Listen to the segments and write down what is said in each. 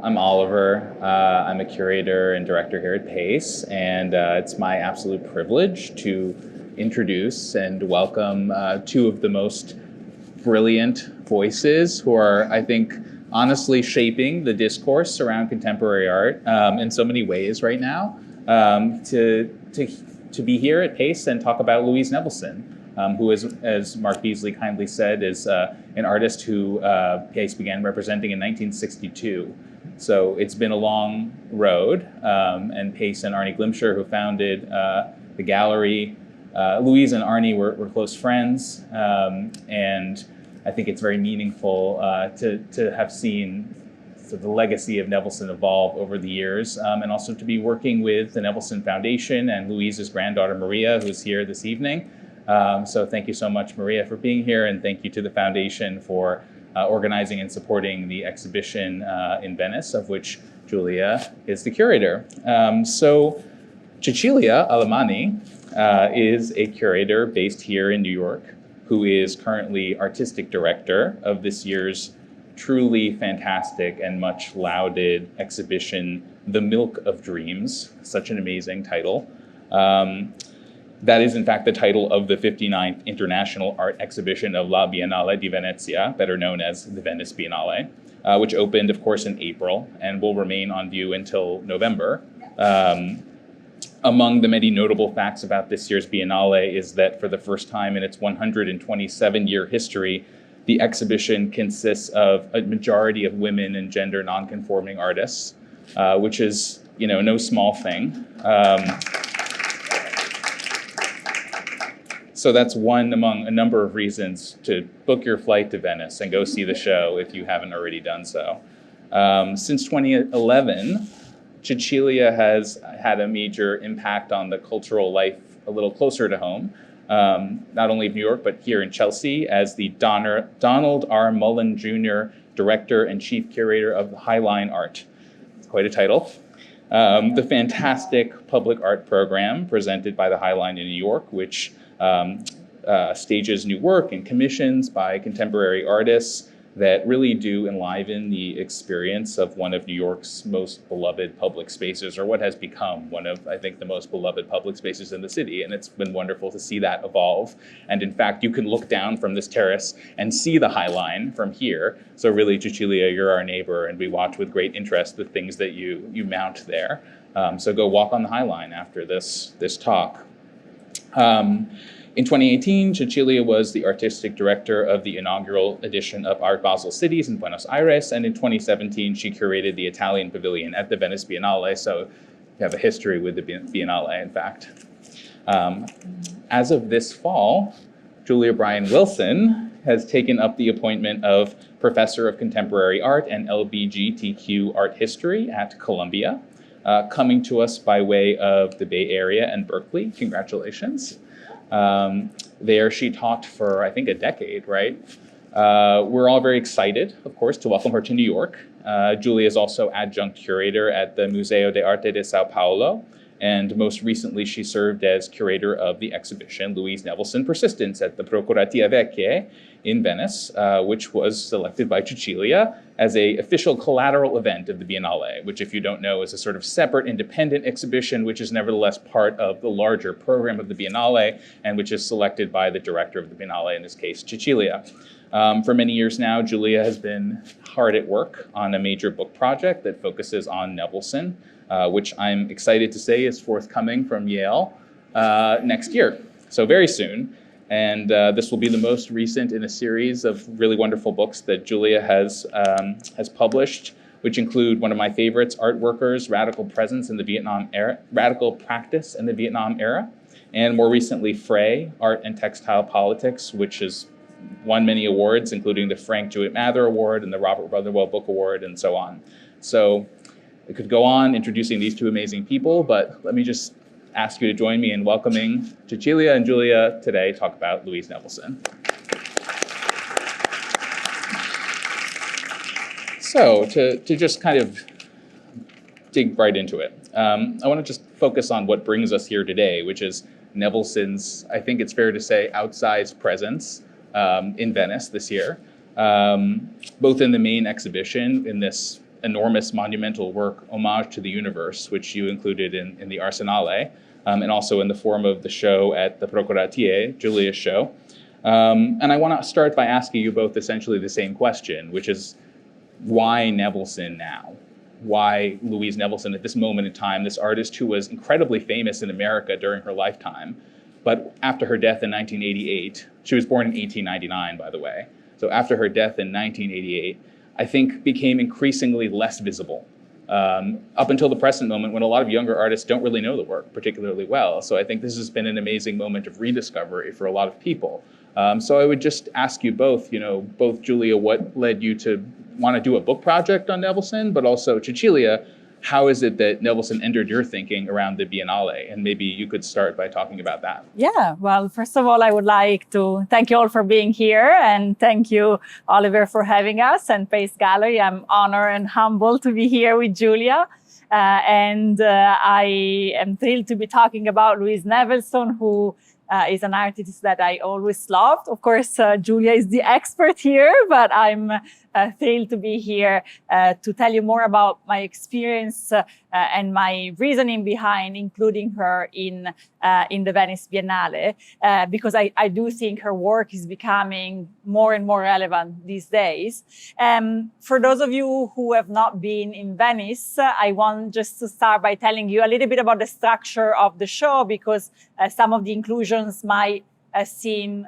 I'm Oliver. I'm a curator and director here at Pace, and it's my absolute privilege to introduce and welcome two of the most brilliant voices who are, I think, honestly shaping the discourse around contemporary art in so many ways right now, to be here at Pace and talk about Louise Nevelson, who is, as Mark Beasley kindly said, is an artist who Pace began representing in 1962. So it's been a long road, and Pace and Arnie Glimsher, who founded the gallery, Louise and Arnie were close friends, and I think it's very meaningful to have seen the legacy of Nevelson evolve over the years, and also to be working with the Nevelson Foundation and Louise's granddaughter Maria, who's here this evening. So thank you so much, Maria, for being here, and thank you to the Foundation for organizing and supporting the exhibition in Venice, of which Julia is the curator. So Cecilia Alemani is a curator based here in New York, who is currently artistic director of this year's truly fantastic and much lauded exhibition, The Milk of Dreams, such an amazing title. That is, in fact, the title of the 59th International Art Exhibition of La Biennale di Venezia, better known as the Venice Biennale, which opened, of course, in April and will remain on view until November. Among the many notable facts about this year's Biennale is that for the first time in its 127-year history, the exhibition consists of a majority of women and gender nonconforming artists, which is, no small thing. So that's one among a number of reasons to book your flight to Venice and go see the show if you haven't already done so. Since 2011, Cecilia has had a major impact on the cultural life a little closer to home, not only of New York, but here in Chelsea as the Donald R. Mullen Jr. Director and Chief Curator of the Highline Art. It's quite a title. The fantastic public art program presented by the Highline in New York, which stages new work and commissions by contemporary artists that really do enliven the experience of one of New York's most beloved public spaces, or what has become one of, I think, the most beloved public spaces in the city. And it's been wonderful to see that evolve. And in fact, you can look down from this terrace and see the High Line from here. So really, Cecilia, you're our neighbor, and we watch with great interest the things that you mount there. So go walk on the High Line after this talk. In 2018, Cecilia was the artistic director of the inaugural edition of Art Basel Cities in Buenos Aires, and in 2017, she curated the Italian Pavilion at the Venice Biennale, so you have a history with the Biennale, in fact. As of this fall, Julia Bryan-Wilson has taken up the appointment of Professor of Contemporary Art and LBGTQ Art History at Columbia, coming to us by way of the Bay Area and Berkeley. Congratulations. There she taught for, I think, a decade, right? We're all very excited, of course, to welcome her to New York. Julia is also adjunct curator at the Museo de Arte de Sao Paulo, and most recently she served as curator of the exhibition Louise Nevelson Persistence at the Procuratie Vecchie in Venice, which was selected by Cecilia as an official collateral event of the Biennale, which, if you don't know, is a sort of separate independent exhibition, which is nevertheless part of the larger program of the Biennale, and which is selected by the director of the Biennale, in this case, Cecilia. For many years now, Julia has been hard at work on a major book project that focuses on Nevelson, which I'm excited to say is forthcoming from Yale next year, so very soon. And this will be the most recent in a series of really wonderful books that Julia has published, which include one of my favorites, Art Workers, Radical Presence in the Vietnam Era, Radical Practice in the Vietnam Era, and more recently, Fray, Art and Textile Politics, which has won many awards, including the Frank Jewett Mather Award and the Robert Brotherwell Book Award, and so on. So I could go on introducing these two amazing people, but let me just ask you to join me in welcoming Cecilia and Julia today to talk about Louise Nevelson. So to just kind of dig right into it, I want to just focus on what brings us here today, which is Nevelson's, I think it's fair to say, outsized presence in Venice this year, both in the main exhibition in this enormous monumental work, Homage to the Universe, which you included in the Arsenale, and also in the form of the show at the Procuratie, Julia's show. And I want to start by asking you both essentially the same question, which is, why Nevelson now? Why Louise Nevelson at this moment in time, this artist who was incredibly famous in America during her lifetime, but after her death in 1988, she was born in 1899, by the way. So after her death in 1988, I think became increasingly less visible up until the present moment when a lot of younger artists don't really know the work particularly well. So I think this has been an amazing moment of rediscovery for a lot of people. So I would just ask you both, both Julia, what led you to want to do a book project on Nevelson, but also Cecilia, how is it that Nevelson entered your thinking around the Biennale? And maybe you could start by talking about that. Yeah, well, first of all, I would like to thank you all for being here, and thank you, Oliver, for having us, and Pace Gallery. I'm honored and humbled to be here with Julia. I am thrilled to be talking about Louise Nevelson, who is an artist that I always loved. Of course, Julia is the expert here, but I'm thrilled to be here to tell you more about my experience and my reasoning behind including her in the Venice Biennale, because I do think her work is becoming more and more relevant these days. For those of you who have not been in Venice, I want just to start by telling you a little bit about the structure of the show, because some of the inclusions might seem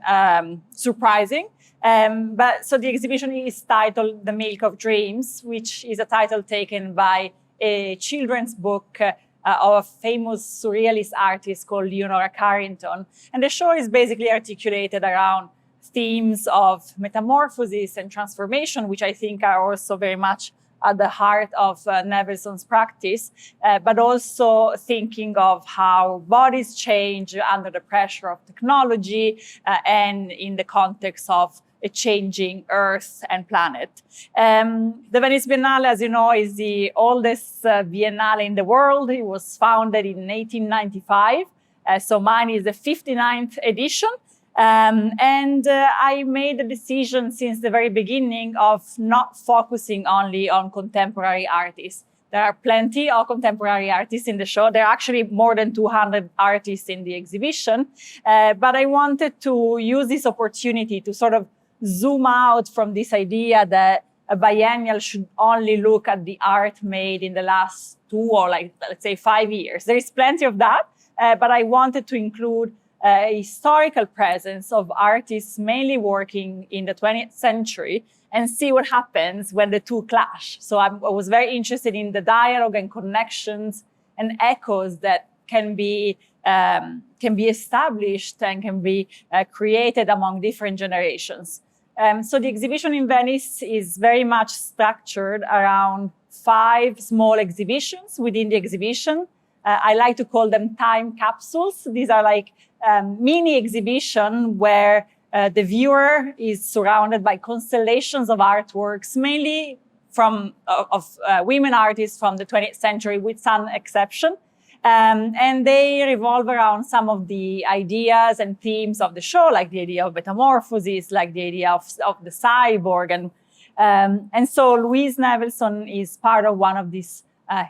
surprising. So the exhibition is titled The Milk of Dreams, which is a title taken by a children's book of a famous surrealist artist called Leonora Carrington. And the show is basically articulated around themes of metamorphosis and transformation, which I think are also very much at the heart of Nevelson's practice, but also thinking of how bodies change under the pressure of technology and in the context of a changing Earth and planet. The Venice Biennale, as you know, is the oldest biennale in the world. It was founded in 1895. So mine is the 59th edition. I made the decision since the very beginning of not focusing only on contemporary artists. There are plenty of contemporary artists in the show. There are actually more than 200 artists in the exhibition. But I wanted to use this opportunity to sort of zoom out from this idea that a biennial should only look at the art made in the last 2 or let's say 5 years. There is plenty of that, but I wanted to include a historical presence of artists mainly working in the 20th century and see what happens when the two clash. So I was very interested in the dialogue and connections and echoes that can be established and can be created among different generations. So the exhibition in Venice is very much structured around 5 small exhibitions within the exhibition. I like to call them time capsules. These are like mini exhibition where the viewer is surrounded by constellations of artworks, mainly of women artists from the 20th century, with some exception. And they revolve around some of the ideas and themes of the show, like the idea of metamorphosis, like the idea of the cyborg. And so Louise Nevelson is part of one of these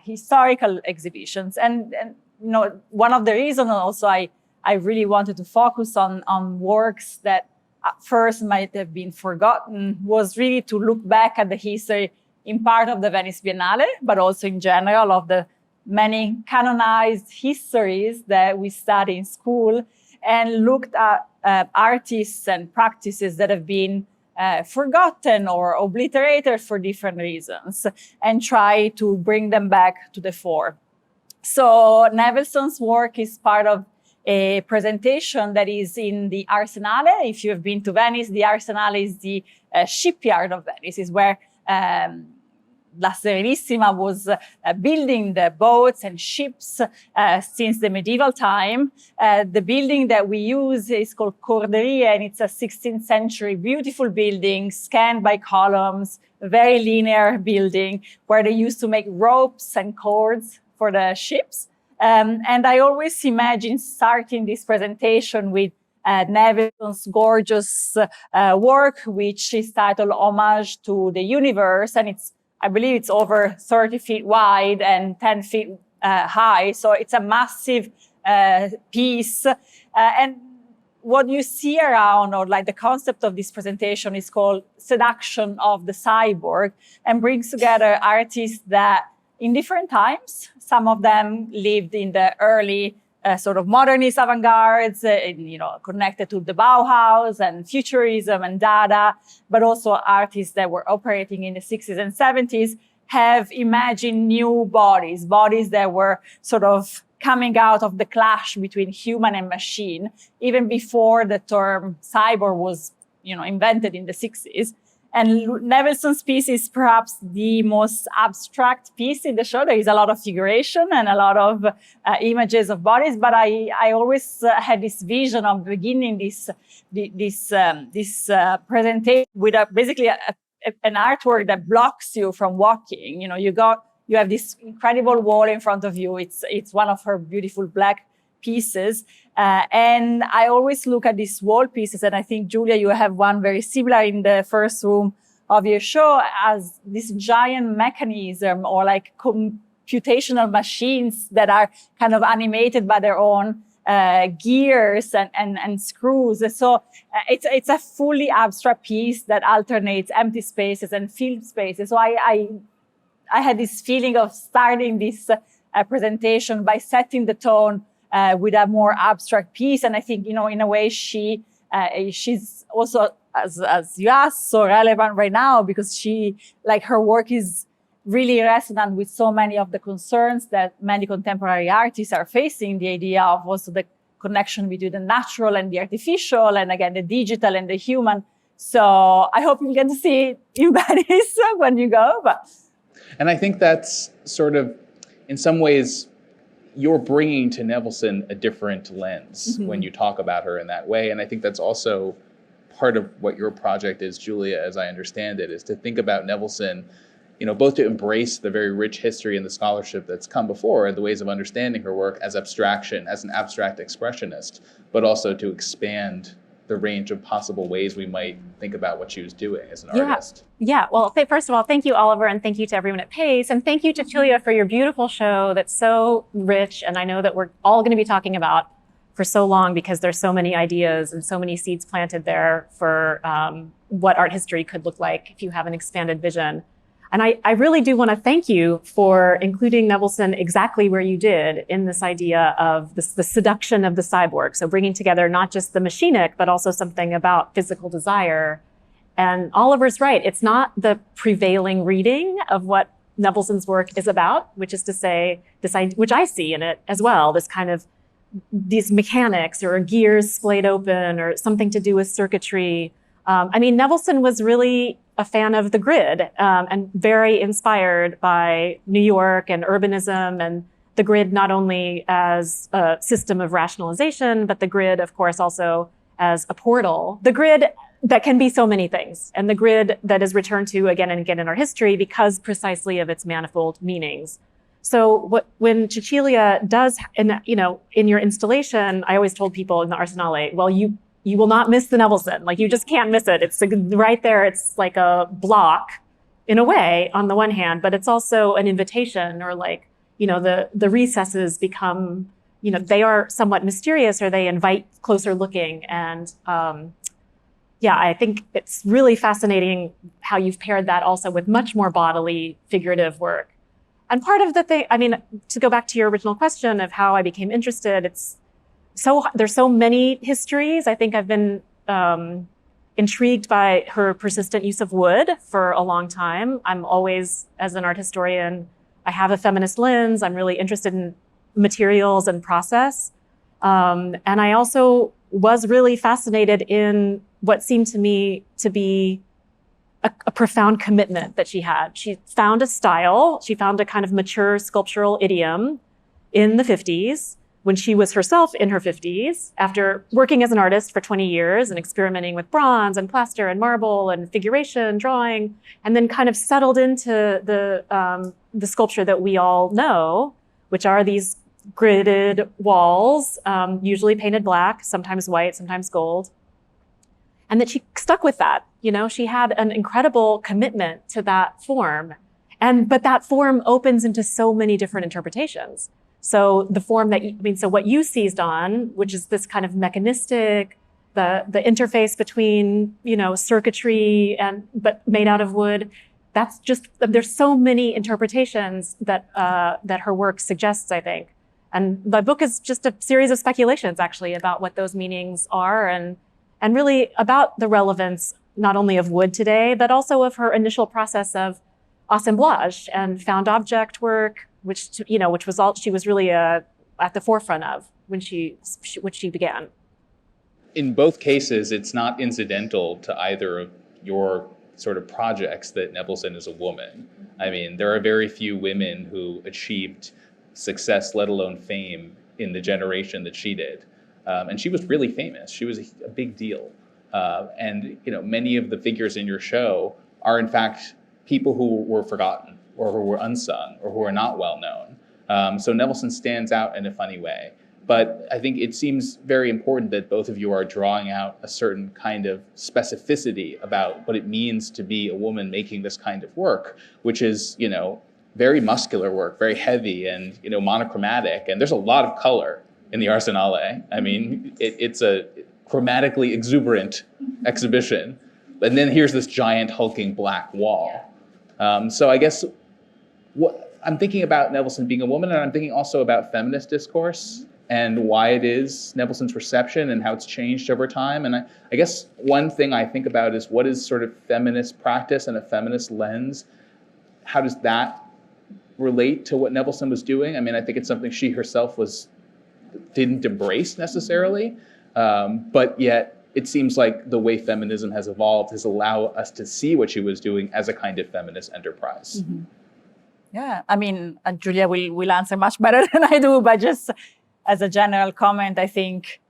historical exhibitions. And one of the reasons also I really wanted to focus on works that at first might have been forgotten was really to look back at the history in part of the Venice Biennale, but also in general of the many canonized histories that we study in school, and looked at artists and practices that have been forgotten or obliterated for different reasons, and try to bring them back to the fore. So Nevelson's work is part of a presentation that is in the Arsenale. If you have been to Venice, the Arsenale is the shipyard of Venice, is where La Serenissima was building the boats and ships since the medieval time. The building that we use is called Corderia, and it's a 16th century beautiful building scanned by columns, a very linear building where they used to make ropes and cords for the ships. And I always imagine starting this presentation with Nevelson's gorgeous work, which is titled Homage to the Universe, and it's I believe it's over 30 feet wide and 10 feet high. So it's a massive piece. And what you see around, or like the concept of this presentation, is called Seduction of the Cyborg, and brings together artists that in different times, some of them lived in the early sort of modernist avant-gardes, connected to the Bauhaus and Futurism and Dada, but also artists that were operating in the 60s and 70s have imagined new bodies that were sort of coming out of the clash between human and machine, even before the term cyborg was, invented in the 60s. And Nevelson's piece is perhaps the most abstract piece in the show. There is a lot of figuration and a lot of images of bodies, but I always had this vision of beginning this presentation with basically an artwork that blocks you from walking. You have this incredible wall in front of you. It's one of her beautiful black pieces. And I always look at these wall pieces, and I think, Julia, you have one very similar in the first room of your show, as this giant mechanism or like computational machines that are kind of animated by their own gears and screws. And so it's a fully abstract piece that alternates empty spaces and filled spaces. So I had this feeling of starting this presentation by setting the tone with a more abstract piece. And I think, in a way, she's also, as you asked, so relevant right now, because her work is really resonant with so many of the concerns that many contemporary artists are facing, the idea of also the connection between the natural and the artificial, and again, the digital and the human. So I hope you get to see it in Venice when you go. And I think that's sort of, in some ways, you're bringing to Nevelson a different lens when you talk about her in that way. And I think that's also part of what your project is, Julia, as I understand it, is to think about Nevelson, both to embrace the very rich history and the scholarship that's come before and the ways of understanding her work as abstraction, as an abstract expressionist, but also to expand the range of possible ways we might think about what she was doing as an artist. Yeah. Well, first of all, thank you, Oliver, and thank you to everyone at PACE, and thank you to Cecilia for your beautiful show that's so rich, and I know that we're all going to be talking about for so long because there's so many ideas and so many seeds planted there for what art history could look like if you have an expanded vision. And I really do want to thank you for including Nevelson exactly where you did in this idea of the seduction of the cyborg. So bringing together not just the machinic, but also something about physical desire. And Oliver's right. It's not the prevailing reading of what Nevelson's work is about, which is to say, which I see in it as well, this kind of these mechanics or gears splayed open or something to do with circuitry. Nevelson was really a fan of the grid and very inspired by New York and urbanism and the grid not only as a system of rationalization, but the grid, of course, also as a portal. The grid that can be so many things, and the grid that is returned to again and again in our history because precisely of its manifold meanings. So when Cecilia does, in your installation, I always told people in the Arsenale, well, you will not miss the Nevelson. Like, you just can't miss it. It's right there. It's like a block in a way on the one hand, but it's also an invitation, or like, the recesses become, they are somewhat mysterious, or they invite closer looking. And I think it's really fascinating how you've paired that also with much more bodily figurative work. And part of the thing, to go back to your original question of how I became interested, there's so many histories. I think I've been intrigued by her persistent use of wood for a long time. I'm always, as an art historian, I have a feminist lens. I'm really interested in materials and process. And I also was really fascinated in what seemed to me to be a profound commitment that she had. She found a style. She found a kind of mature sculptural idiom in the 50s, when she was herself in her 50s, after working as an artist for 20 years and experimenting with bronze and plaster and marble and figuration, drawing, and then kind of settled into the sculpture that we all know, which are these gridded walls, usually painted black, sometimes white, sometimes gold. And that she stuck with that. She had an incredible commitment to that form. But that form opens into so many different interpretations. So the form that, so what you seized on, which is this kind of mechanistic, the interface between, circuitry but made out of wood, that's just, there's so many interpretations that her work suggests, I think. And the book is just a series of speculations, actually, about what those meanings are and really about the relevance not only of wood today, but also of her initial process of assemblage and found object work, which was all she was really at the forefront of when she began. In both cases, it's not incidental to either of your sort of projects that Nevelson is a woman. I mean, there are very few women who achieved success, let alone fame, in the generation that she did. And she was really famous. She was a big deal. And many of the figures in your show are, in fact, people who were forgotten or who were unsung or who are not well known. So Nevelson stands out in a funny way. But I think it seems very important that both of you are drawing out a certain kind of specificity about what it means to be a woman making this kind of work, which is, very muscular work, very heavy and, monochromatic. And there's a lot of color in the Arsenale. I mean, it's a chromatically exuberant exhibition. And then here's this giant hulking black wall. So I guess I'm thinking about Nevelson being a woman, and I'm thinking also about feminist discourse and why it is Nevelson's reception and how it's changed over time. And I guess one thing I think about is what is sort of feminist practice and a feminist lens? How does that relate to what Nevelson was doing? I mean, I think it's something she herself didn't embrace necessarily, but yet it seems like the way feminism has evolved has allowed us to see what she was doing as a kind of feminist enterprise. Mm-hmm. Yeah, I mean, Julia will answer much better than I do, but just as a general comment, I think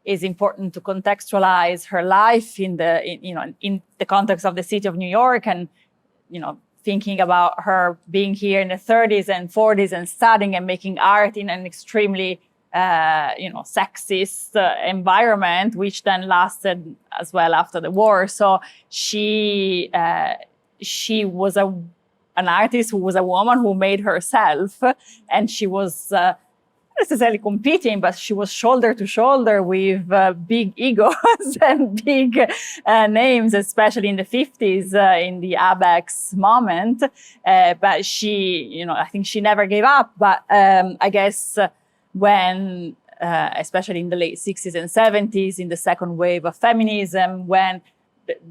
it's important to contextualize her life in the context of the city of New York, and thinking about her being here in the 30s and 40s and studying and making art in an extremely sexist environment, which then lasted as well after the war. So she was an artist who was a woman who made herself, and she was not necessarily competing, but she was shoulder to shoulder with big egos and big names, especially in the 50s, in the ABEX moment. But she, I think she never gave up. But I guess when, especially in the late 60s and 70s, in the second wave of feminism, when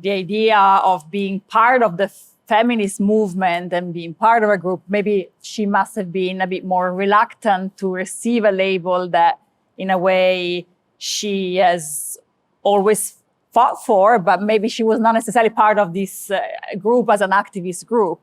the idea of being part of the feminist movement and being part of a group, maybe she must have been a bit more reluctant to receive a label that, in a way, she has always fought for, but maybe she was not necessarily part of this group as an activist group.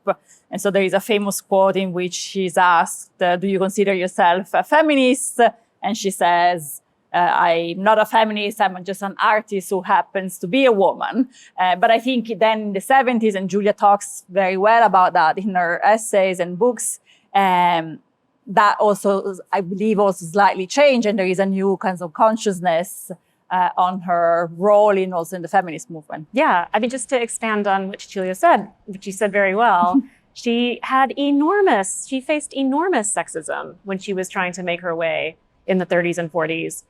And so there is a famous quote in which she's asked, do you consider yourself a feminist? And she says, I'm not a feminist, I'm just an artist who happens to be a woman. But I think then in the 70s, and Julia talks very well about that in her essays and books, that also, I believe, also slightly changed, and there is a new kind of consciousness on her role also in the feminist movement. Yeah, I mean, just to expand on what Cecilia said, which you said very well, she faced enormous sexism when she was trying to make her way in the 30s and 40s.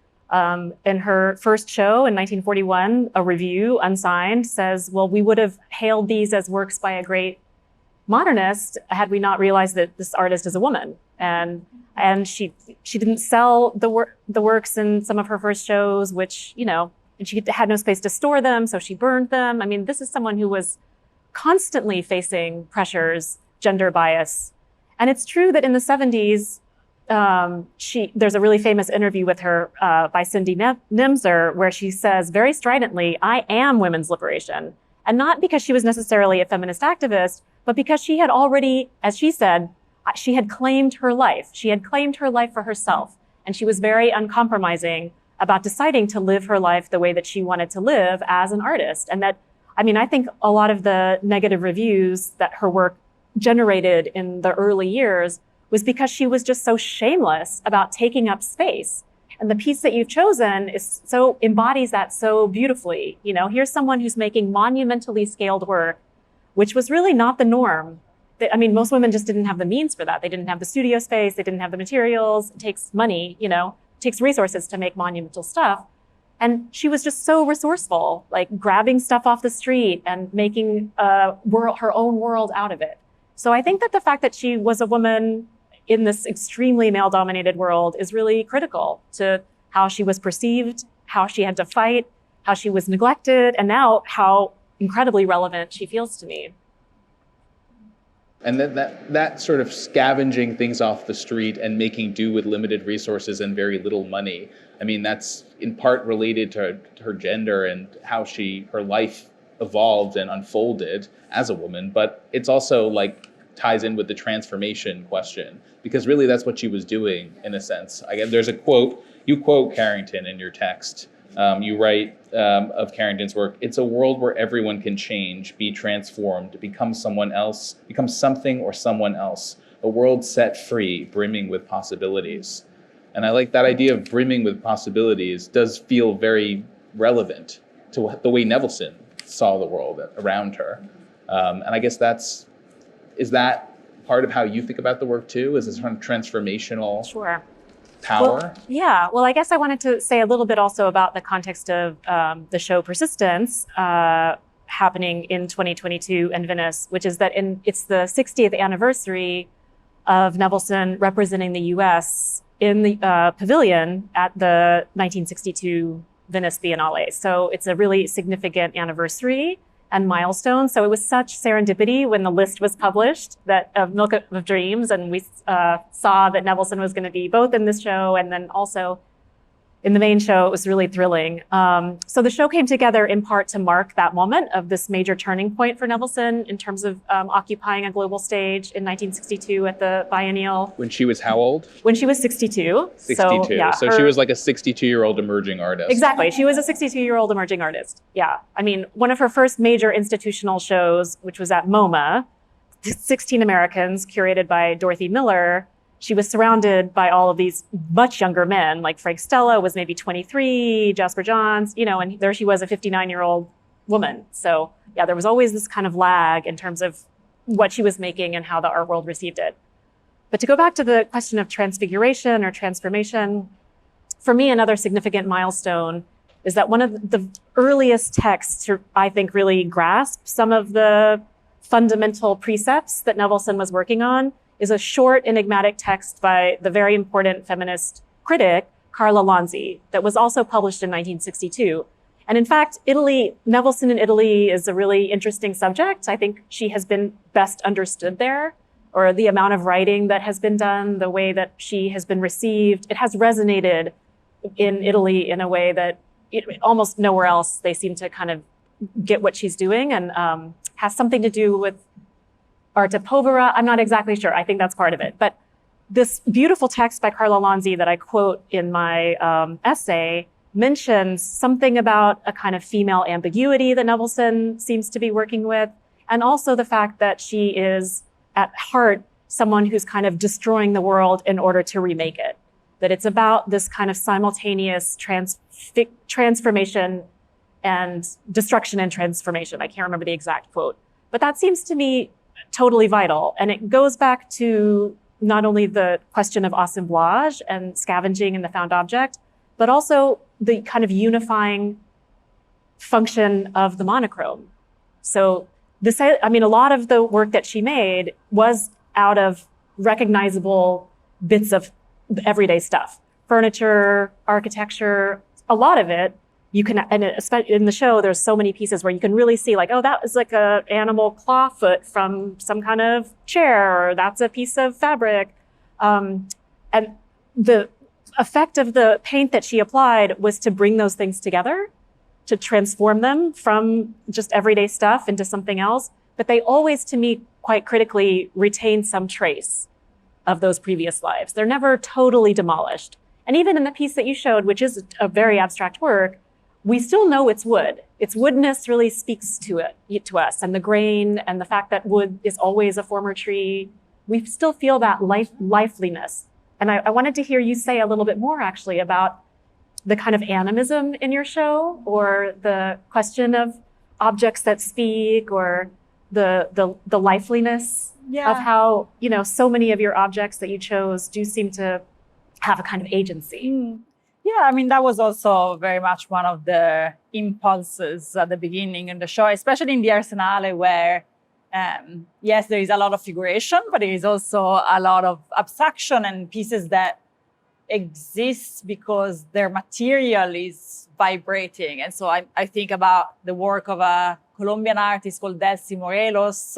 In her first show in 1941, a review, unsigned, says, well, we would have hailed these as works by a great modernist had we not realized that this artist is a woman. And she didn't sell the works in some of her first shows, which, and she had no space to store them, so she burned them. I mean, this is someone who was constantly facing pressures, gender bias. And it's true that in the 70s, there's a really famous interview with her by Cindy Nimzer, where she says very stridently, I am women's liberation. And not because she was necessarily a feminist activist, but because she had already, as she said, she had claimed her life. She had claimed her life for herself. And she was very uncompromising about deciding to live her life the way that she wanted to live as an artist. And that, I mean, I think a lot of the negative reviews that her work generated in the early years was because she was just so shameless about taking up space. And the piece that you've chosen embodies that so beautifully. Here's someone who's making monumentally scaled work, which was really not the norm I mean, most women just didn't have the means for that. They didn't have the studio space. They didn't have the materials. It takes money, it takes resources to make monumental stuff. And she was just so resourceful, like grabbing stuff off the street and making her own world out of it. So I think that the fact that she was a woman in this extremely male-dominated world is really critical to how she was perceived, how she had to fight, how she was neglected, and now how incredibly relevant she feels to me. And that sort of scavenging things off the street and making do with limited resources and very little money, I mean, that's in part related to her gender and how her life evolved and unfolded as a woman, but it's also like ties in with the transformation question, because really that's what she was doing in a sense. Again, there's a quote, you quote Carrington in your text. You write of Carrington's work, it's a world where everyone can change, be transformed, become someone else, become something or someone else. A world set free, brimming with possibilities. And I like that idea of brimming with possibilities does feel very relevant to the way Nevelson saw the world around her. And I guess is that part of how you think about the work too? Is this kind of transformational? Sure. Power? Well, I guess I wanted to say a little bit also about the context of the show Persistence happening in 2022 in Venice, which is that it's the 60th anniversary of Nevelson representing the US in the pavilion at the 1962 Venice Biennale. So it's a really significant anniversary and milestone. So it was such serendipity when the list was published of Milk of Dreams, and we saw that Nevelson was going to be both in this show and then also in the main show. It was really thrilling. So the show came together in part to mark that moment of this major turning point for Nevelson in terms of occupying a global stage in 1962 at the Biennial. When she was how old? When she was 62. 62. So she was like a 62-year-old emerging artist. Exactly. She was a 62-year-old emerging artist. Yeah. I mean, one of her first major institutional shows, which was at MoMA, 16 Americans, curated by Dorothy Miller, she was surrounded by all of these much younger men, like Frank Stella was maybe 23, Jasper Johns, and there she was, a 59-year-old woman. So yeah, there was always this kind of lag in terms of what she was making and how the art world received it. But to go back to the question of transfiguration or transformation, for me, another significant milestone is that one of the earliest texts to, I think, really grasp some of the fundamental precepts that Nevelson was working on is a short, enigmatic text by the very important feminist critic, Carla Lanzi, that was also published in 1962. And in fact, Nevelson in Italy is a really interesting subject. I think she has been best understood there, or the amount of writing that has been done, the way that she has been received. It has resonated in Italy in a way that almost nowhere else they seem to kind of get what she's doing, and has something to do with Arte Povera. I'm not exactly sure. I think that's part of it. But this beautiful text by Carla Lanzi that I quote in my essay mentions something about a kind of female ambiguity that Nevelson seems to be working with, and also the fact that she is, at heart, someone who's kind of destroying the world in order to remake it. That it's about this kind of simultaneous transformation and destruction and transformation. I can't remember the exact quote. But that seems to me totally vital. And it goes back to not only the question of assemblage and scavenging in the found object, but also the kind of unifying function of the monochrome. So a lot of the work that she made was out of recognizable bits of everyday stuff. Furniture, architecture, a lot of it. You can, and especially in the show, there's so many pieces where you can really see like, oh, that was like a animal claw foot from some kind of chair, or that's a piece of fabric. And the effect of the paint that she applied was to bring those things together, to transform them from just everyday stuff into something else. But they always, to me, quite critically, retain some trace of those previous lives. They're never totally demolished. And even in the piece that you showed, which is a very abstract work, we still know it's wood. Its woodness really speaks to us, and the grain and the fact that wood is always a former tree. We still feel that liveliness. And I wanted to hear you say a little bit more actually about the kind of animism in your show, or the question of objects that speak, or the liveliness of how, you know, so many of your objects that you chose do seem to have a kind of agency. Yeah, I mean, that was also very much one of the impulses at the beginning in the show, especially in the Arsenale, where, yes, there is a lot of figuration, but there is also a lot of abstraction and pieces that exist because their material is vibrating. And so I think about the work of a Colombian artist called Delcy Morelos,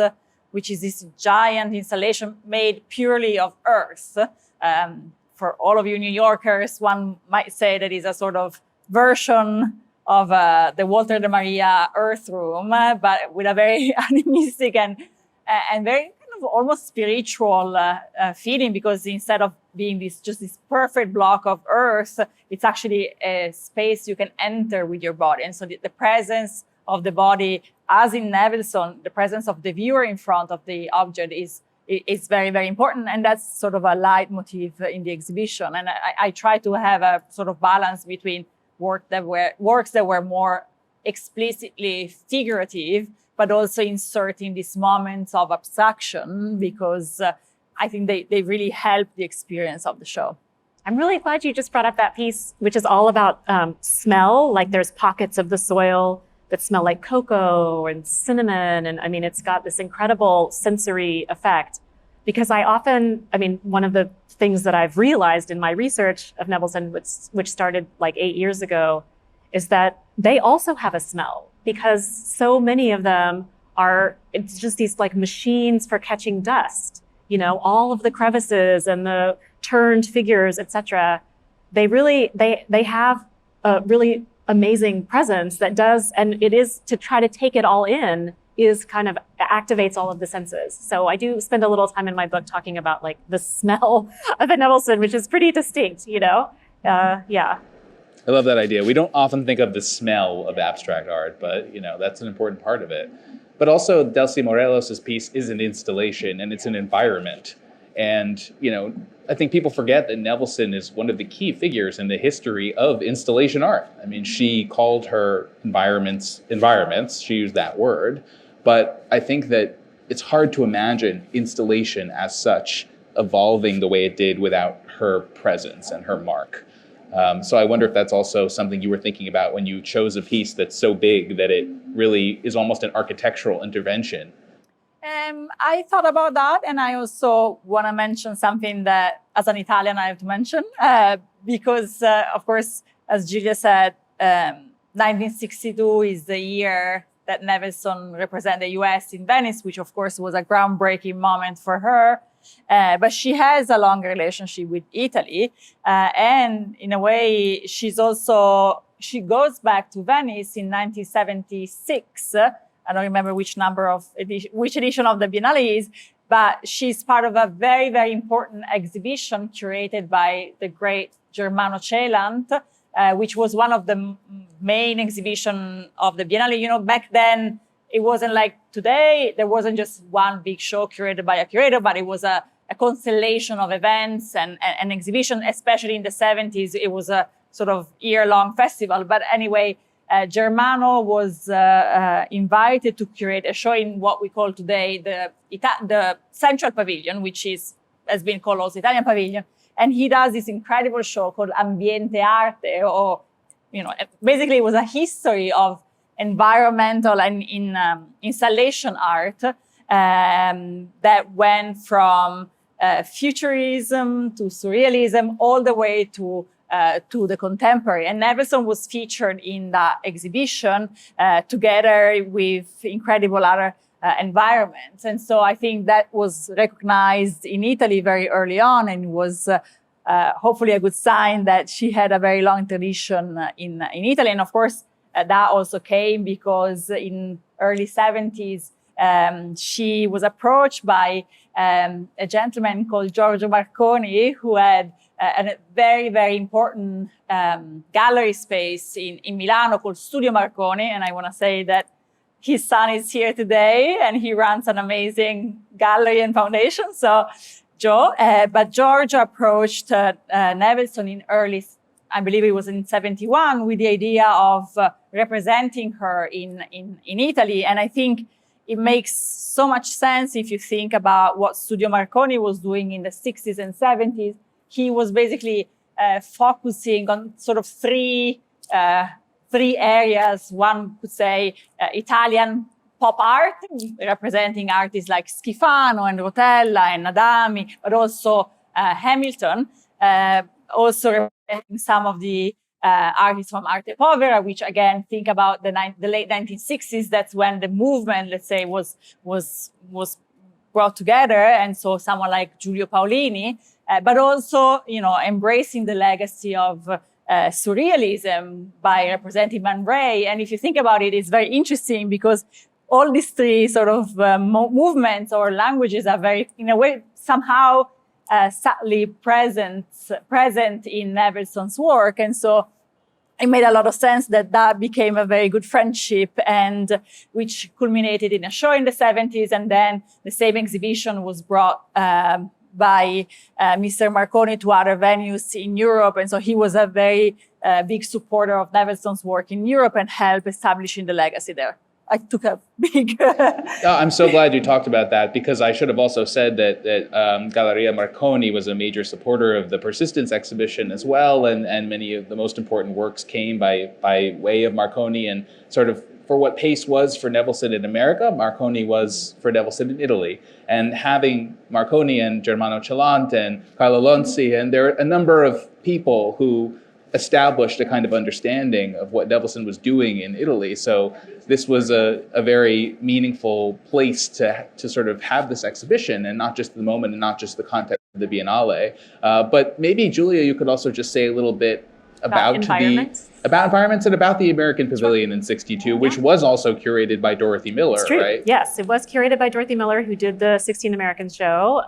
which is this giant installation made purely of earth. For all of you New Yorkers, one might say that is a sort of version of the Walter de Maria Earth Room, but with a very animistic and very kind of almost spiritual feeling, because instead of being just this perfect block of earth, it's actually a space you can enter with your body. And so the presence of the body, as in Nevelson, the presence of the viewer in front of the object is very, very important. And that's sort of a leitmotif in the exhibition. And I try to have a sort of balance between works that were more explicitly figurative, but also inserting these moments of abstraction, because I think they really help the experience of the show. I'm really glad you just brought up that piece, which is all about smell. Like there's pockets of the soil that smell like cocoa and cinnamon. And I mean, it's got this incredible sensory effect. Because one of the things that I've realized in my research of Nevelson, which started like 8 years ago, is that they also have a smell, because so many of them it's just these like machines for catching dust. You know, all of the crevices and the turned figures, etc. They have a really amazing presence that does, and it is to try to take it all in, is kind of activates all of the senses. So I do spend a little time in my book talking about like the smell of a Nevelson, which is pretty distinct, you know? Yeah. I love that idea. We don't often think of the smell of abstract art, but you know, that's an important part of it. But also Delcy Morelos' piece is an installation and it's an environment. And, you know, I think people forget that Nevelson is one of the key figures in the history of installation art. I mean, she called her environments, she used that word. But I think that it's hard to imagine installation as such evolving the way it did without her presence and her mark. So I wonder if that's also something you were thinking about when you chose a piece that's so big that it really is almost an architectural intervention. I thought about that, and I also want to mention something that, as an Italian, I have to mention, because, of course, as Julia said, 1962 is the year that Nevelson represented the US in Venice, which, of course, was a groundbreaking moment for her. But she has a long relationship with Italy. And in a way, she goes back to Venice in 1976. I don't remember which edition of the Biennale is, but she's part of a very, very important exhibition curated by the great Germano Celant, which was one of the main exhibitions of the Biennale. You know, back then, it wasn't like today. There wasn't just one big show curated by a curator, but it was a constellation of events and an exhibition, especially in the 70s. It was a sort of year-long festival. But anyway, Germano was invited to curate a show in what we call today the Central Pavilion, which has been called also Italian Pavilion. And he does this incredible show called Ambiente Arte, or, you know, basically it was a history of environmental and installation art that went from futurism to surrealism all the way to the contemporary. And Nevelson was featured in that exhibition together with incredible other environments. And so I think that was recognized in Italy very early on, and was hopefully a good sign that she had a very long tradition in Italy. And of course, that also came because in early 70s, she was approached by a gentleman called Giorgio Marconi, who had a very, very important gallery space in Milano called Studio Marconi. And I want to say that his son is here today, and he runs an amazing gallery and foundation. So but Giorgio approached Nevelson in I believe it was in 71, with the idea of representing her in Italy. And I think it makes so much sense if you think about what Studio Marconi was doing in the 60s and 70s. He was basically focusing on sort of three areas. One could say Italian pop art, representing artists like Schifano and Rotella and Adami, but also Hamilton, also representing some of the artists from Arte Povera, which again, think about the late 1960s. That's when the movement, let's say, was brought together. And so someone like Giulio Paolini, but also, embracing the legacy of surrealism by representing Man Ray. And if you think about it, it's very interesting because all these three sort of movements or languages are very, in a way, somehow subtly present in Nevelson's work. And so it made a lot of sense that became a very good friendship, and which culminated in a show in the 70s. And then the same exhibition was brought by Mr. Marconi to other venues in Europe. And so he was a very big supporter of Nevelson's work in Europe and helped establishing the legacy there. I took a big... I'm so glad you talked about that, because I should have also said that Galleria Marconi was a major supporter of the Persistence exhibition as well, and many of the most important works came by way of Marconi, and sort of for what Pace was for Nevelson in America, Marconi was for Nevelson in Italy. And having Marconi and Germano Celant and Carlo Lonzi, and there are a number of people who established a kind of understanding of what Nevelson was doing in Italy. So this was a very meaningful place to sort of have this exhibition, and not just the moment and not just the context of the Biennale. But maybe, Julia, you could also just say a little bit about environments and about the American Pavilion in '62, which was also curated by Dorothy Miller, right? Yes, it was curated by Dorothy Miller, who did the 16 Americans show.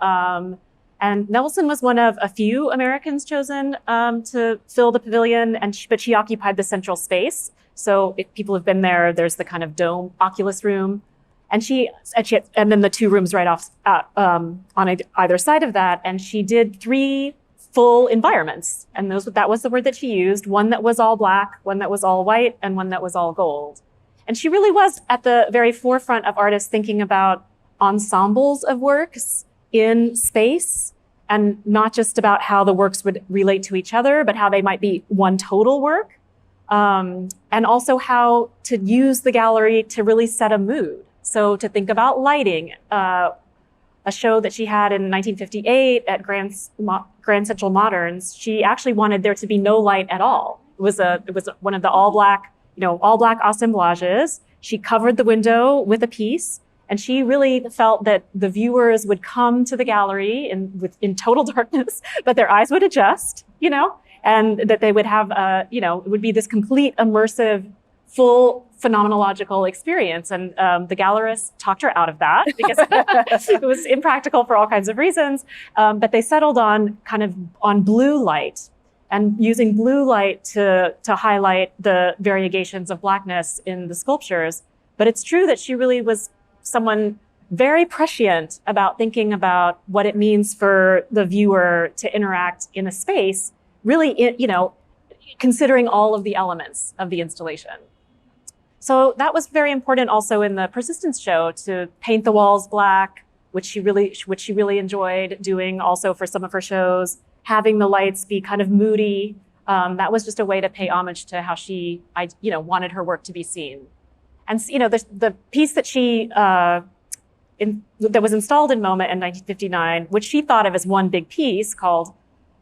And Nevelson was one of a few Americans chosen to fill the pavilion, but she occupied the central space. So if people have been there, there's the kind of dome Oculus room, and then the two rooms right off on either side of that. And she did 3 full environments, and that was the word that she used: one that was all black, one that was all white, and one that was all gold. And she really was at the very forefront of artists thinking about ensembles of works in space, and not just about how the works would relate to each other, but how they might be one total work. And also how to use the gallery to really set a mood. So to think about lighting, a show that she had in 1958 at Grand Central Moderns, she actually wanted there to be no light at all. It was one of the all black assemblages. She covered the window with a piece, and she really felt that the viewers would come to the gallery in total darkness, but their eyes would adjust, and that they would have, it would be this complete immersive, full phenomenological experience. And the gallerist talked her out of that because it was impractical for all kinds of reasons. But they settled on blue light, and using blue light to highlight the variegations of blackness in the sculptures. But it's true that she really was someone very prescient about thinking about what it means for the viewer to interact in a space, really, considering all of the elements of the installation. So that was very important also in the Persistence show, to paint the walls black, which she really enjoyed doing also for some of her shows, having the lights be kind of moody. That was just a way to pay homage to how she wanted her work to be seen. And the piece that that was installed in MoMA in 1959, which she thought of as one big piece called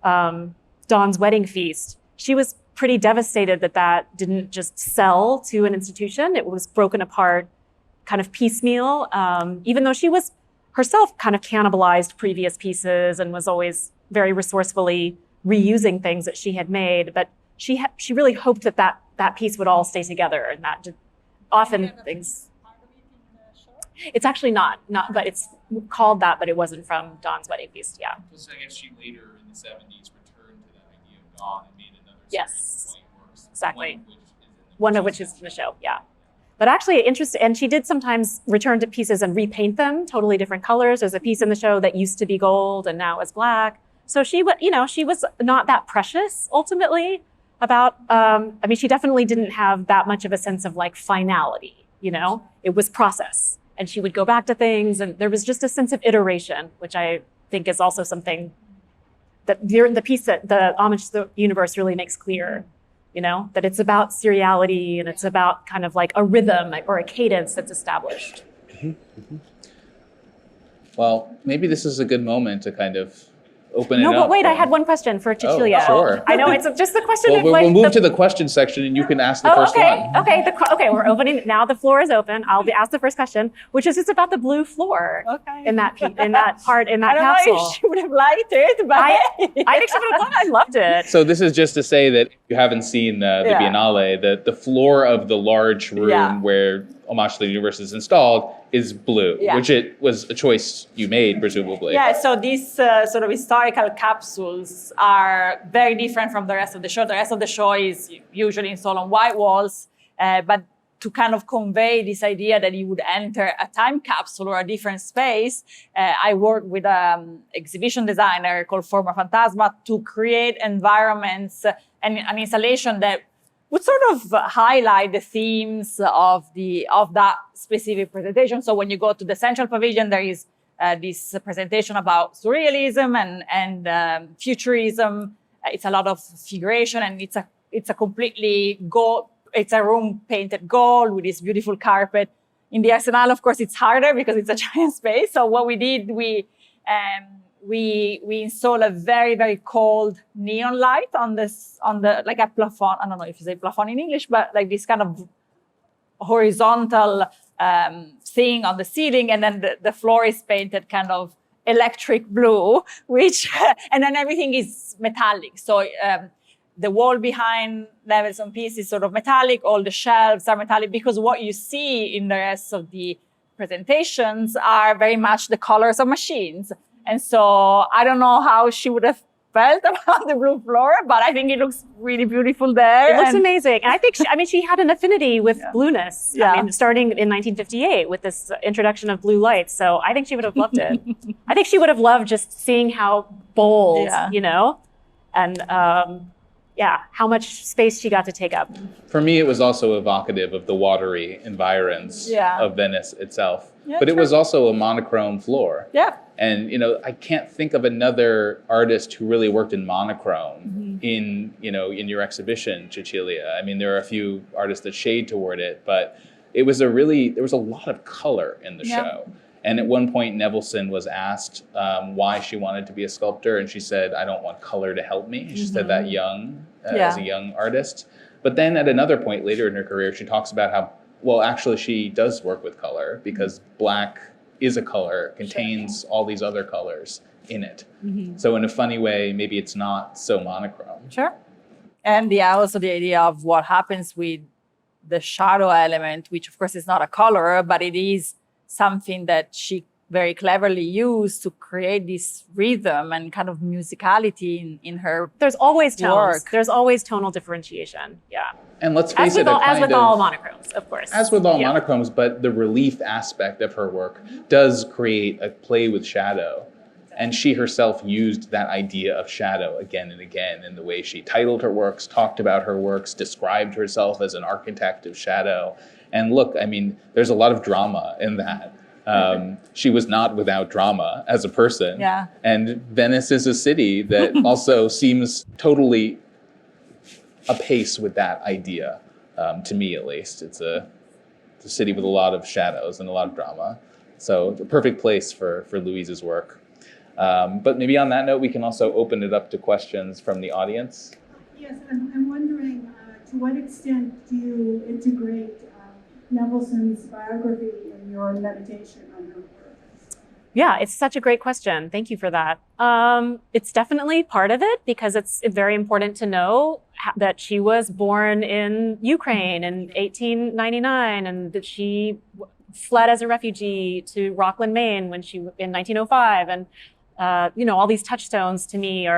Dawn's Wedding Feast, she was pretty devastated that didn't just sell to an institution. It was broken apart kind of piecemeal, even though she was herself kind of cannibalized previous pieces and was always very resourcefully reusing things that she had made. But she really hoped that piece would all stay together, and that often things. It's actually not, but it's called that, but it wasn't from Dawn's Wedding Feast, yeah. So I guess she later in the 70s returned to that idea of Dawn and made another series of white works. Exactly. One of which is in the show, yeah. But actually interesting, and she did sometimes return to pieces and repaint them totally different colors. There's a piece in the show that used to be gold and now is black. So she was not that precious ultimately about, she definitely didn't have that much of a sense of like finality, It was process. and she would go back to things. And there was just a sense of iteration, which I think is also something that the piece that the Homage to the Universe really makes clear, you know, that it's about seriality and it's about kind of like a rhythm or a cadence that's established. Well, maybe this is a good moment to kind of open it up. No, but wait, I had one question for Cecilia. Oh, sure. I know it's just the question. Well, we'll move to the question section and you can ask the first one. Okay, we're opening, now the floor is open. I'll ask the first question, which is just about the blue floor in that capsule. I don't know if she would have liked it, but I think she would have loved it. I loved it. So this is just to say that if you haven't seen the Biennale, the floor of the large room where Homage to the Universe is installed is blue, which it was a choice you made, presumably. Yeah, so these sort of historical capsules are very different from the rest of the show. The rest of the show is usually installed on white walls, but to kind of convey this idea that you would enter a time capsule or a different space, I worked with an exhibition designer called Forma Fantasma to create environments and an installation that would sort of highlight the themes of that specific presentation. So when you go to the Central Pavilion, there is this presentation about surrealism and futurism. It's a lot of figuration, and it's a completely gold. It's a room painted gold with this beautiful carpet. In the Arsenale, of course, it's harder because it's a giant space. So what we did, we installed a very, very cold neon light on the like a plafond. I don't know if you say plafond in English, but like this kind of horizontal thing on the ceiling, and then the floor is painted kind of electric blue, which and then everything is metallic. So the wall behind Nevelson piece is sort of metallic. All the shelves are metallic because what you see in the rest of the presentations are very much the colors of machines. And so I don't know how she would have felt about the blue floor, but I think it looks really beautiful there. It looks amazing. And I think, she had an affinity with blueness. Yeah. I mean, starting in 1958 with this introduction of blue lights. So I think she would have loved it. I think she would have loved just seeing how bold, you know, and how much space she got to take up. For me, it was also evocative of the watery environs of Venice itself. Yeah, but it was also a monochrome floor. Yeah. And, I can't think of another artist who really worked in monochrome in your exhibition, Cecilia. I mean, there are a few artists that shade toward it, but there was a lot of color in the show. And at one point, Nevelson was asked why she wanted to be a sculptor, and she said, "I don't want color to help me." She said that as a young artist. But then at another point later in her career, she talks about how, well, actually she does work with color because black is a color, contains all these other colors in it. So in a funny way, maybe it's not so monochrome. Sure. And also the idea of what happens with the shadow element, which of course is not a color, but it is something that she very cleverly used to create this rhythm and kind of musicality in her There's always tones. work. There's always tonal differentiation. Yeah. And let's face it, as with all monochromes, of course. As with all monochromes, but the relief aspect of her work does create a play with shadow. And she herself used that idea of shadow again and again in the way she titled her works, talked about her works, described herself as an architect of shadow. And look, I mean, there's a lot of drama in that. She was not without drama as a person. Yeah. And Venice is a city that also seems totally apace with that idea, to me at least. It's a city with a lot of shadows and a lot of drama. So the perfect place for Louise's work. But maybe on that note, we can also open it up to questions from the audience. Yes, I'm wondering to what extent do you integrate Nevelson's biography in your meditation on her work? Yeah, it's such a great question. Thank you for that. It's definitely part of it because it's very important to know that she was born in Ukraine in 1899 and that she fled as a refugee to Rockland, Maine in 1905. And all these touchstones to me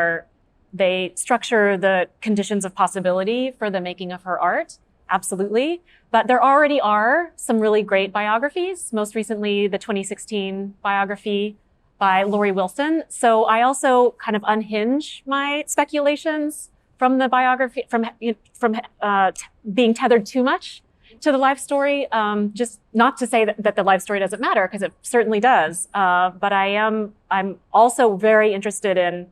they structure the conditions of possibility for the making of her art. Absolutely. But there already are some really great biographies, most recently the 2016 biography by Laurie Wilson. So I also kind of unhinge my speculations from the biography, from being tethered too much to the life story, just not to say that the life story doesn't matter, because it certainly does. But I'm also very interested in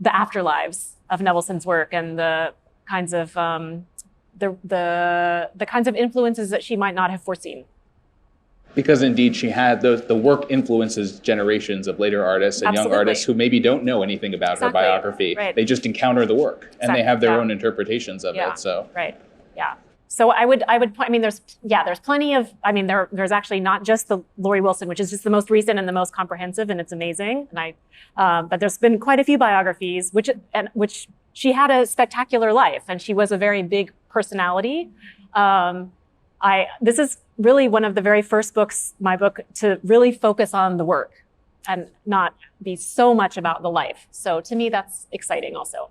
the afterlives of Nevelson's work and the kinds of the kinds of influences that she might not have foreseen. Because indeed she had the work influences generations of later artists and Absolutely. young artists who maybe don't know anything about Exactly. her biography. Right. They just encounter the work and they Exactly. have their Yeah. own interpretations of Yeah. it. So Right. Yeah. So I would, I mean, there's plenty of, I mean, there's actually not just the Laurie Wilson, which is just the most recent and the most comprehensive, and it's amazing. And but there's been quite a few biographies, which she had a spectacular life, and she was a very big personality. This is really one of the very first books, my book, to really focus on the work and not be so much about the life. So to me, that's exciting also.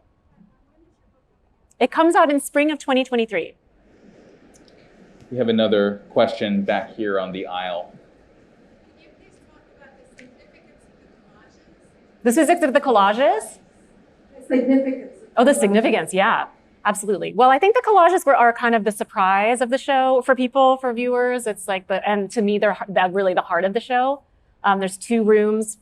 It comes out in spring of 2023. we have another question back here on the aisle. Can you please talk about the significance of the collages? The physics of the collages? The significance. Oh, the significance, yeah, absolutely. Well, I think the collages are kind of the surprise of the show for people, for viewers. It's like and to me, they're really the heart of the show. There's 2 rooms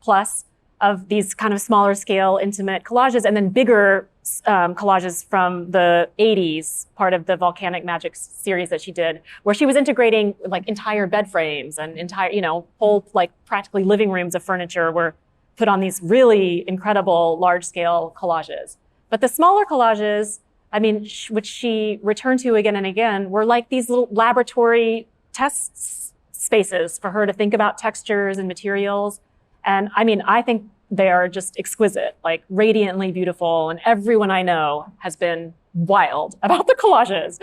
plus of these kind of smaller scale, intimate collages, and then bigger collages from the 80s, part of the Volcanic Magic series that she did, where she was integrating like entire bed frames and entire, whole like practically living rooms of furniture were put on these really incredible large scale collages. But the smaller collages, I mean, which she returned to again and again, were like these little laboratory test spaces for her to think about textures and materials. And I mean, I think they are just exquisite, like radiantly beautiful. And everyone I know has been wild about the collages.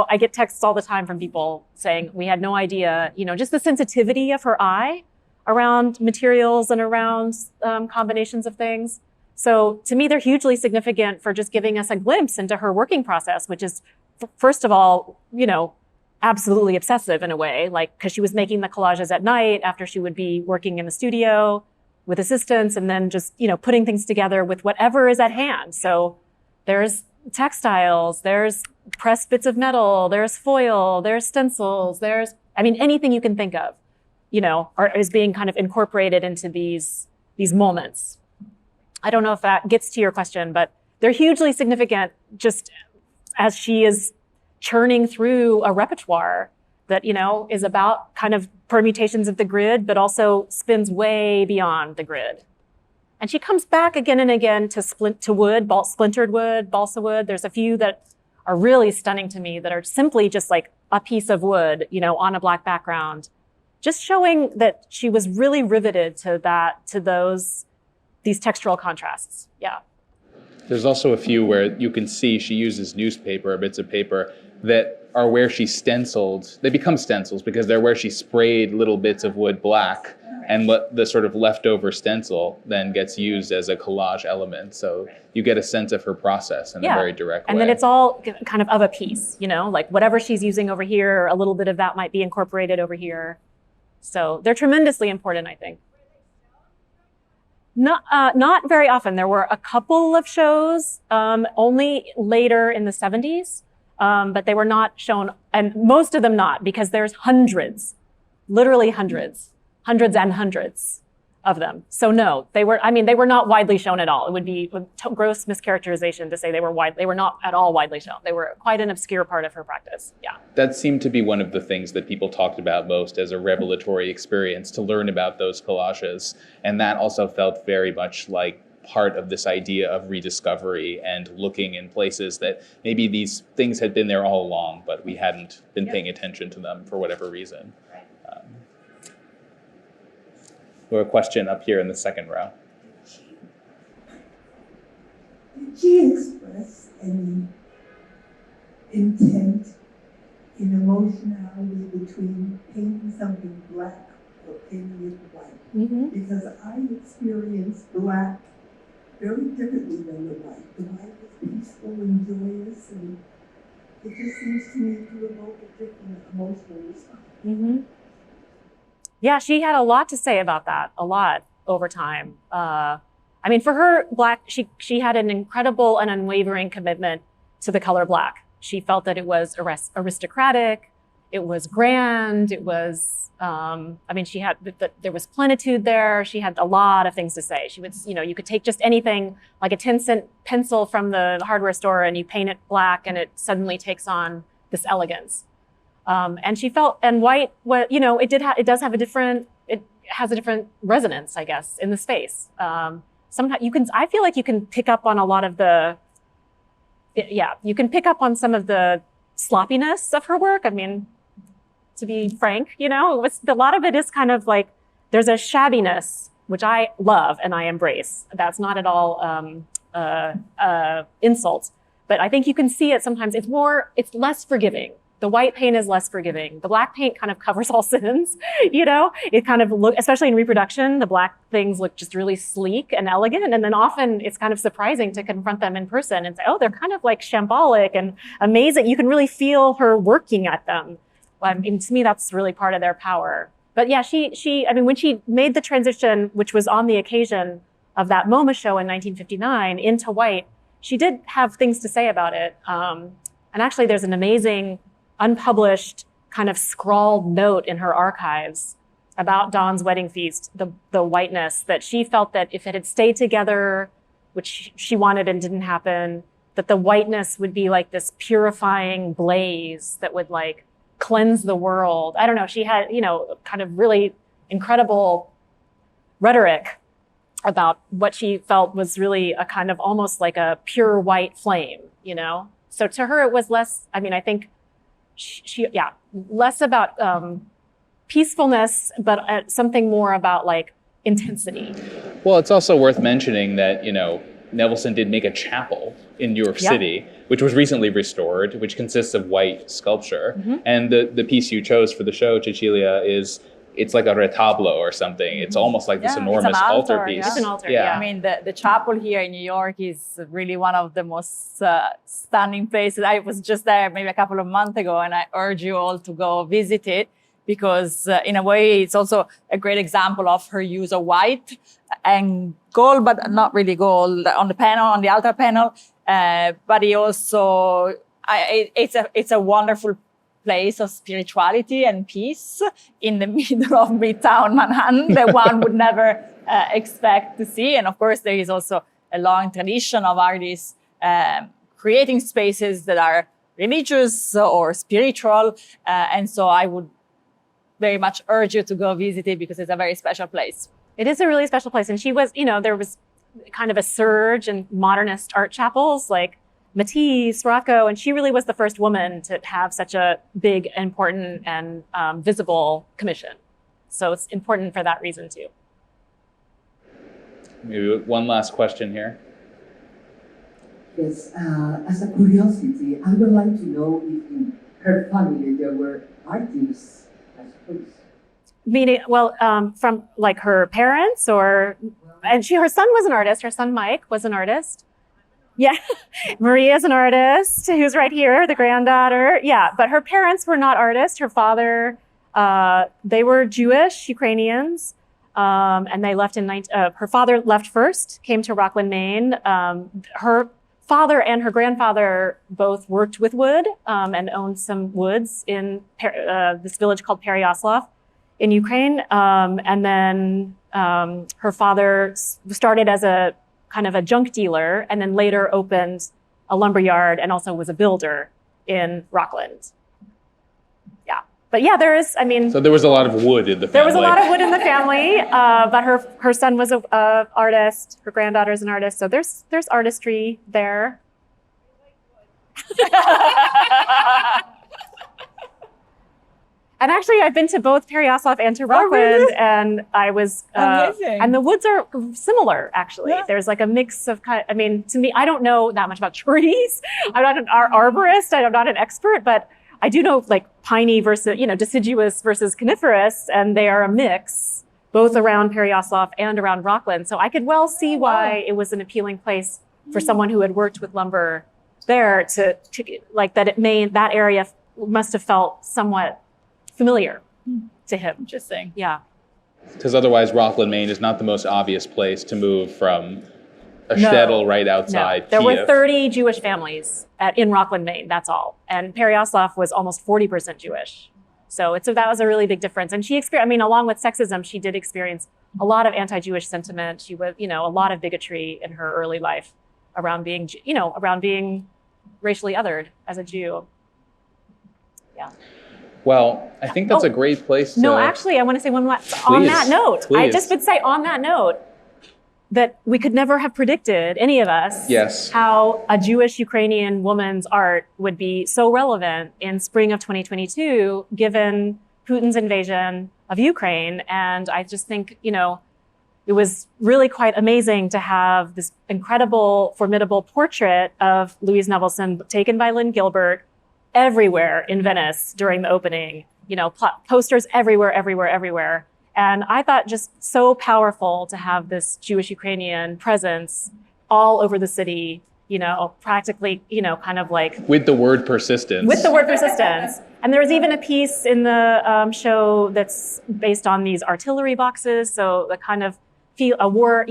I get texts all the time from people saying, we had no idea, just the sensitivity of her eye around materials and around combinations of things. So to me, they're hugely significant for just giving us a glimpse into her working process, which is, first of all, absolutely obsessive in a way, like, because she was making the collages at night after she would be working in the studio with assistants, and then just, putting things together with whatever is at hand. So there's textiles, there's pressed bits of metal, there's foil, there's stencils, anything you can think of, is being kind of incorporated into these moments. I don't know if that gets to your question, but they're hugely significant just as she is churning through a repertoire that, is about kind of permutations of the grid, but also spins way beyond the grid. And she comes back again and again to wood, splintered wood, balsa wood. There's a few that are really stunning to me that are simply just like a piece of wood, on a black background, just showing that she was really riveted to these textural contrasts. Yeah. There's also a few where you can see she uses newspaper, bits of paper, that are where she stenciled. They become stencils because they're where she sprayed little bits of wood black, and the sort of leftover stencil then gets used as a collage element. So you get a sense of her process in a very direct way. And then it's all kind of a piece, like whatever she's using over here, a little bit of that might be incorporated over here. So they're tremendously important, I think. Not very often. There were a couple of shows, only later in the 70s, but they were not shown, and most of them not, because there's hundreds, literally hundreds and hundreds of them. So no, they were not widely shown at all. It would be gross mischaracterization to say they were not at all widely shown. They were quite an obscure part of her practice. Yeah. That seemed to be one of the things that people talked about most as a revelatory experience, to learn about those collages. And that also felt very much like part of this idea of rediscovery and looking in places that maybe these things had been there all along, but we hadn't been paying attention to them for whatever reason. We have a question up here in the second row. Did she express any intent in emotionality between painting something black or painting it white? Mm-hmm. Because I experience black very differently than the white. The white is peaceful and joyous, and it just seems to me to evoke a different emotional response. Mm-hmm. Yeah, she had a lot to say about that, a lot over time. For her, black, she had an incredible and unwavering commitment to the color black. She felt that it was aristocratic, it was grand, it was, she had, there was plenitude there. She had a lot of things to say. She would, you could take just anything, like a 10-cent pencil from the hardware store and you paint it black and it suddenly takes on this elegance. And she felt, and white, it has a different resonance, I guess, in the space. Sometimes I feel like you can pick up on a lot of you can pick up on some of the sloppiness of her work. I mean, to be frank, a lot of it is kind of like, there's a shabbiness, which I love and I embrace. That's not at all insult, but I think you can see it sometimes. It's less forgiving. The white paint is less forgiving. The black paint kind of covers all sins, It kind of especially in reproduction, the black things look just really sleek and elegant. And then often it's kind of surprising to confront them in person and say, oh, they're kind of like shambolic and amazing. You can really feel her working at them. To me, that's really part of their power. But yeah, when she made the transition, which was on the occasion of that MoMA show in 1959 into white, she did have things to say about it. And actually there's an amazing unpublished kind of scrawled note in her archives about Dawn's Wedding Feast, the whiteness, that she felt that if it had stayed together, which she wanted and didn't happen, that the whiteness would be like this purifying blaze that would like cleanse the world. I don't know. She had, kind of really incredible rhetoric about what she felt was really a kind of almost like a pure white flame, So to her, it was less, I think less about peacefulness, but something more about like intensity. Well, it's also worth mentioning that, Nevelson did make a chapel in New York City, which was recently restored, which consists of white sculpture. Mm-hmm. And the piece you chose for the show, Cecilia, it's like a retablo or something. It's almost like this enormous altarpiece. It's an altar, I mean, the chapel here in New York is really one of the most stunning places. I was just there maybe a couple of months ago, and I urge you all to go visit it because in a way, it's also a great example of her use of white and gold, but not really gold on the altar panel. But it also, it's a wonderful place of spirituality and peace in the middle of Midtown Manhattan that one would never expect to see. And of course, there is also a long tradition of artists creating spaces that are religious or spiritual. And so I would very much urge you to go visit it because it's a very special place. It is a really special place. And she was, there was kind of a surge in modernist art chapels like Matisse, Rothko, and she really was the first woman to have such a big, important, and visible commission. So it's important for that reason too. Maybe one last question here. Yes, as a curiosity, I would like to know if in her family there were artists, I suppose. Meaning, from like her parents her son was an artist. Her son Mike was an artist. Yeah, Maria's an artist who's right here, the granddaughter. Yeah, but her parents were not artists. Her father, they were Jewish Ukrainians, and they left her father left first, came to Rockland, Maine. Her father and her grandfather both worked with wood and owned some woods in this village called Pereyaslav in Ukraine. And then her father started as a kind of a junk dealer, and then later opened a lumber yard and also was a builder in Rockland. Yeah, but yeah, So there was a lot of wood in the family. There was a lot of wood in the family, but her son was an artist, her granddaughter's an artist, so there's artistry there. And actually, I've been to both Pereyaslav and to Rockland, really? and I was, and the woods are similar, actually. Yeah. There's like a mix of to me, I don't know that much about trees. I'm not an arborist, I'm not an expert, but I do know like piney versus, deciduous versus coniferous, and they are a mix, both around Pereyaslav and around Rockland. So I could well see why it was an appealing place for someone who had worked with lumber there to like that that area must have felt somewhat familiar to him. Interesting. Yeah. Because otherwise Rockland, Maine is not the most obvious place to move from a No. shtetl right outside No. There were Kiev. 30 Jewish families in Rockland, Maine. That's all. And Pereyaslav was almost 40% Jewish. So that was a really big difference. And she experienced, I mean, along with sexism, she did experience a lot of anti-Jewish sentiment. She was, a lot of bigotry in her early life around being, around being racially othered as a Jew. Yeah. Well, I think that's a great place to... No, actually, I want to say one more. On that note, I please. just would say on that note that we could never have predicted, any of us, Yes. how a Jewish Ukrainian woman's art would be so relevant in spring of 2022, given Putin's invasion of Ukraine. And I just think, it was really quite amazing to have this incredible, formidable portrait of Louise Nevelson taken by Lynn Gilbert everywhere in Venice during the opening, posters everywhere. And I thought just so powerful to have this Jewish Ukrainian presence all over the city, practically, kind of like With the word persistence. with the word persistence. And there was even a piece in the show that's based on these artillery boxes. So the kind of feel a war,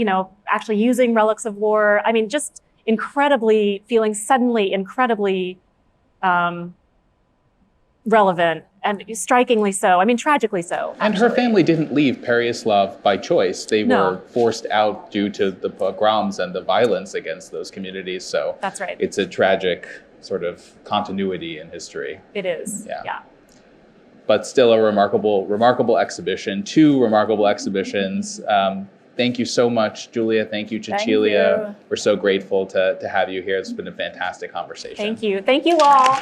actually using relics of war. I mean, just feeling suddenly incredibly relevant and strikingly so. I mean, tragically so. And her family didn't leave Pereyaslav by choice. They No. were forced out due to the pogroms and the violence against those communities. So That's right. it's a tragic sort of continuity in history. It is. Yeah. But still a remarkable exhibition. 2 remarkable exhibitions. Thank you so much, Julia. Thank you, Cecilia. you. We're so grateful to have you here. It's been a fantastic conversation. Thank you. Thank you all.